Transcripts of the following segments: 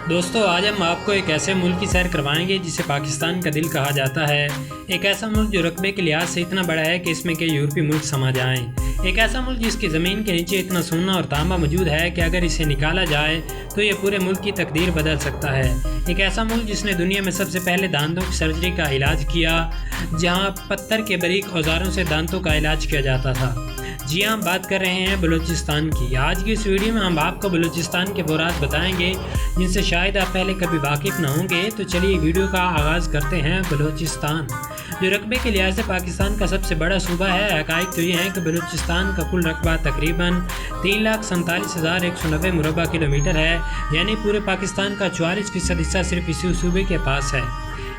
دوستو آج ہم آپ کو ایک ایسے ملک کی سیر کروائیں گے جسے پاکستان کا دل کہا جاتا ہے۔ ایک ایسا ملک جو رقبے کے لحاظ سے اتنا بڑا ہے کہ اس میں کئی یورپی ملک سما جائیں۔ ایک ایسا ملک جس کی زمین کے نیچے اتنا سونا اور تانبا موجود ہے کہ اگر اسے نکالا جائے تو یہ پورے ملک کی تقدیر بدل سکتا ہے۔ ایک ایسا ملک جس نے دنیا میں سب سے پہلے دانتوں کی سرجری کا علاج کیا، جہاں پتھر کے باریک اوزاروں سے دانتوں کا علاج کیا جاتا تھا۔ جی ہاں، ہم بات کر رہے ہیں بلوچستان کی۔ آج کی اس ویڈیو میں ہم آپ کو بلوچستان کے وہ راز بتائیں گے جن سے شاید آپ پہلے کبھی واقف نہ ہوں گے۔ تو چلیے ویڈیو کا آغاز کرتے ہیں۔ بلوچستان جو رقبے کے لحاظ سے پاکستان کا سب سے بڑا صوبہ ہے۔ حقائق تو یہ ہیں کہ بلوچستان کا کل رقبہ تقریباً 3,47,190 مربع کلومیٹر ہے، یعنی پورے پاکستان کا 44% حصہ صرف اسی صوبے کے پاس ہے۔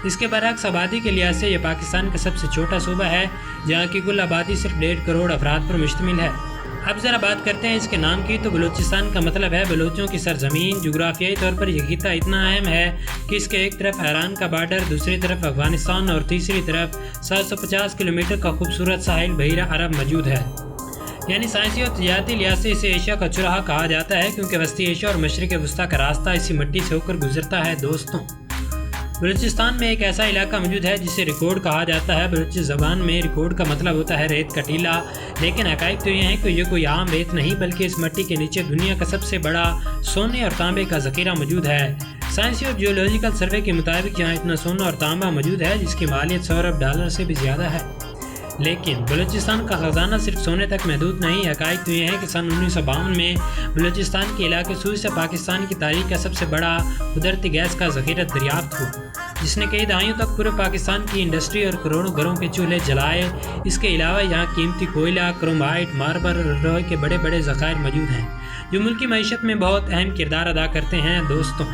اس کے برعکس آبادی کے لحاظ سے یہ پاکستان کا سب سے چھوٹا صوبہ ہے، جہاں کی کل آبادی صرف 1.5 کروڑ افراد پر مشتمل ہے۔ اب ذرا بات کرتے ہیں اس کے نام کی۔ تو بلوچستان کا مطلب ہے بلوچوں کی سرزمین۔ جغرافیائی طور پر یہ خطہ اتنا اہم ہے کہ اس کے ایک طرف ایران کا بارڈر، دوسری طرف افغانستان اور تیسری طرف 750 کلومیٹر کا خوبصورت ساحل بحیرہ عرب موجود ہے۔ یعنی سائنسی اور تجارتی لحاظ سے اسے ایشیا کا چوراہا کہا جاتا ہے، کیونکہ وسطی ایشیا اور مشرق وسطیٰ کا راستہ اسی مٹی سے ہو کر گزرتا ہے۔ دوستوں، بلوچستان میں ایک ایسا علاقہ موجود ہے جسے ریکارڈ کہا جاتا ہے۔ بلوچی زبان میں ریکارڈ کا مطلب ہوتا ہے ریت کا ٹیلہ، لیکن حقائق تو یہ ہے کہ یہ کوئی عام ریت نہیں، بلکہ اس مٹی کے نیچے دنیا کا سب سے بڑا سونے اور تانبے کا ذخیرہ موجود ہے۔ سائنسی اور جیولوجیکل سروے کے مطابق یہاں اتنا سونا اور تانبا موجود ہے جس کی مالیت 100 ارب ڈالر سے بھی زیادہ ہے۔ لیکن بلوچستان کا خزانہ صرف سونے تک محدود نہیں۔ حقائق تو یہ ہے کہ سن 1952 میں بلوچستان کے علاقے سوئی سے پاکستان کی تاریخ کا سب سے بڑا قدرتی گیس کا ذخیرہ دریافت ہوا، جس نے کئی دہائیوں تک پورے پاکستان کی انڈسٹری اور کروڑوں گھروں کے چولہے جلائے۔ اس کے علاوہ یہاں قیمتی کوئلہ، کرومائٹ، ماربل اور لوہے کے بڑے بڑے ذخائر موجود ہیں، جو ملکی معیشت میں بہت اہم کردار ادا کرتے ہیں۔ دوستوں،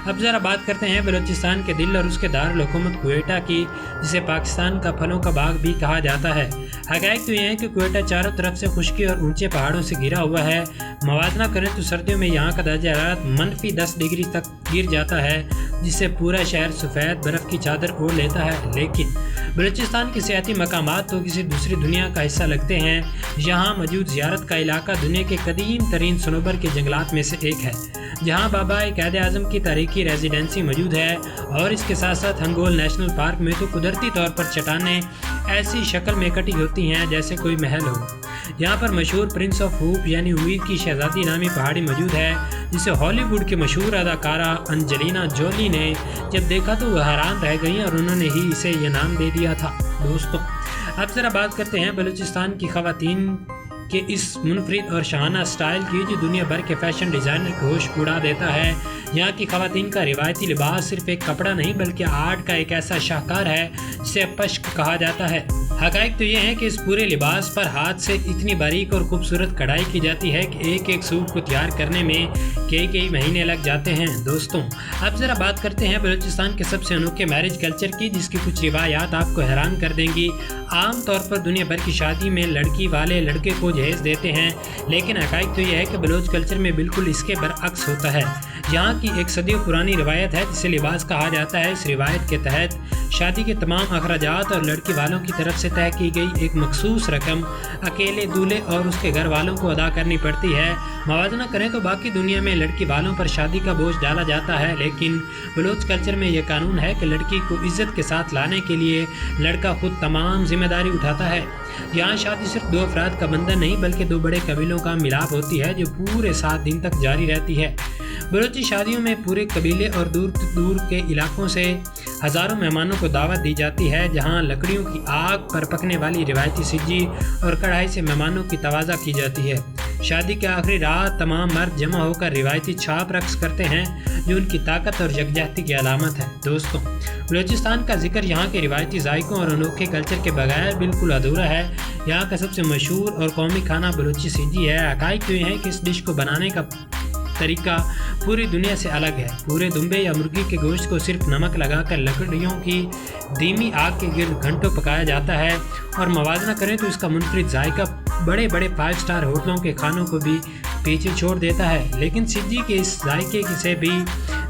اب ذرا بات کرتے ہیں بلوچستان کے دل اور اس کے دارالحکومت کوئٹہ کی، جسے پاکستان کا پھلوں کا باغ بھی کہا جاتا ہے۔ حقائق تو یہ ہے کہ کوئٹہ چاروں طرف سے خشکی اور اونچے پہاڑوں سے گھرا ہوا ہے۔ موازنہ کریں تو سردیوں میں یہاں کا درجہ حرارت -10 ڈگری تک گر جاتا ہے، جس سے پورا شہر سفید برف کی چادر اوڑھ لیتا ہے۔ لیکن بلوچستان کے سیاحتی مقامات تو کسی دوسری دنیا کا حصہ لگتے ہیں۔ یہاں موجود زیارت کا علاقہ دنیا کے قدیم ترین صنوبر کے جنگلات میں سے ایک ہے، جہاں بابا قائد اعظم کی تاریخی ریزیڈنسی موجود ہے، اور اس کے ساتھ ساتھ ہنگول نیشنل پارک میں تو قدرتی طور پر چٹانیں ایسی شکل میں کٹی ہوتی ہیں جیسے کوئی محل ہو۔ یہاں پر مشہور پرنس آف ہوپ یعنی امید کی شہزادی نامی پہاڑی موجود ہے، جسے ہالی ووڈ کی مشہور اداکارہ انجلینا جولی نے جب دیکھا تو وہ حیران رہ گئیں، اور انہوں نے ہی اسے یہ نام دے دیا تھا۔ دوستوں، اب ذرا بات کرتے ہیں بلوچستان کی خواتین کہ اس منفرد اور شاہانہ سٹائل کی، جو دنیا بھر کے فیشن ڈیزائنر کو ہوش اڑا دیتا ہے۔ یہاں کی خواتین کا روایتی لباس صرف ایک کپڑا نہیں بلکہ آرٹ کا ایک ایسا شاہکار ہے جسے پشک کہا جاتا ہے۔ حقائق تو یہ ہے کہ اس پورے لباس پر ہاتھ سے اتنی باریک اور خوبصورت کڑھائی کی جاتی ہے کہ ایک ایک سوٹ کو تیار کرنے میں کئی مہینے لگ جاتے ہیں۔ دوستوں، اب ذرا بات کرتے ہیں بلوچستان کے سب سے انوکھے میرج کلچر کی، جس کی کچھ روایات آپ کو حیران کر دیں گی۔ عام طور پر دنیا بھر کی شادی میں لڑکی والے لڑکے کو جہیز دیتے ہیں، لیکن حقائق تو یہ ہے کہ بلوچ کلچر میں بالکل اس کے برعکس ہوتا ہے۔ یہاں کی ایک صدیوں پرانی روایت ہے جسے لباس کہا جاتا ہے۔ اس روایت کے تحت شادی کے تمام اخراجات اور لڑکی والوں کی طرف سے طے کی گئی ایک مخصوص رقم اکیلے دولہے اور اس کے گھر والوں کو ادا کرنی پڑتی ہے۔ موازنہ کریں تو باقی دنیا میں لڑکی والوں پر شادی کا بوجھ ڈالا جاتا ہے، لیکن بلوچ کلچر میں یہ قانون ہے کہ لڑکی کو عزت کے ساتھ لانے کے لیے لڑکا خود تمام ذمہ داری اٹھاتا ہے۔ یہاں شادی صرف 2 افراد کا بندھن نہیں بلکہ 2 بڑے قبیلوں کا ملاپ ہوتی ہے، جو پورے 7 دن تک جاری رہتی ہے۔ بلوچی شادیوں میں پورے قبیلے اور دور دور کے علاقوں سے ہزاروں مہمانوں کو دعوت دی جاتی ہے، جہاں لکڑیوں کی آگ پر پکنے والی روایتی سجی اور کڑھائی سے مہمانوں کی توازہ کی جاتی ہے۔ شادی کے آخری رات تمام مرد جمع ہو کر روایتی چھاپ رقص کرتے ہیں، جو ان کی طاقت اور یکجہتی کی علامت ہے۔ دوستوں، بلوچستان کا ذکر یہاں کے روایتی ذائقوں اور انوکھے کلچر کے بغیر بالکل ادھورا ہے۔ یہاں کا سب سے مشہور اور قومی کھانا بلوچی سجی ہے۔ حقائق تو یہ ہے کہ اس ڈش کو بنانے کا طریقہ پوری دنیا سے الگ ہے۔ پورے دمبے یا مرغی کے گوشت کو صرف نمک لگا کر لکڑیوں کی دھیمی آگ کے گرد گھنٹوں پکایا جاتا ہے، اور موازنہ کریں تو اس کا منفرد ذائقہ بڑے 5 اسٹار ہوٹلوں کے کھانوں کو بھی پیچھے چھوڑ دیتا ہے۔ لیکن سجی کے اس ذائقے سے بھی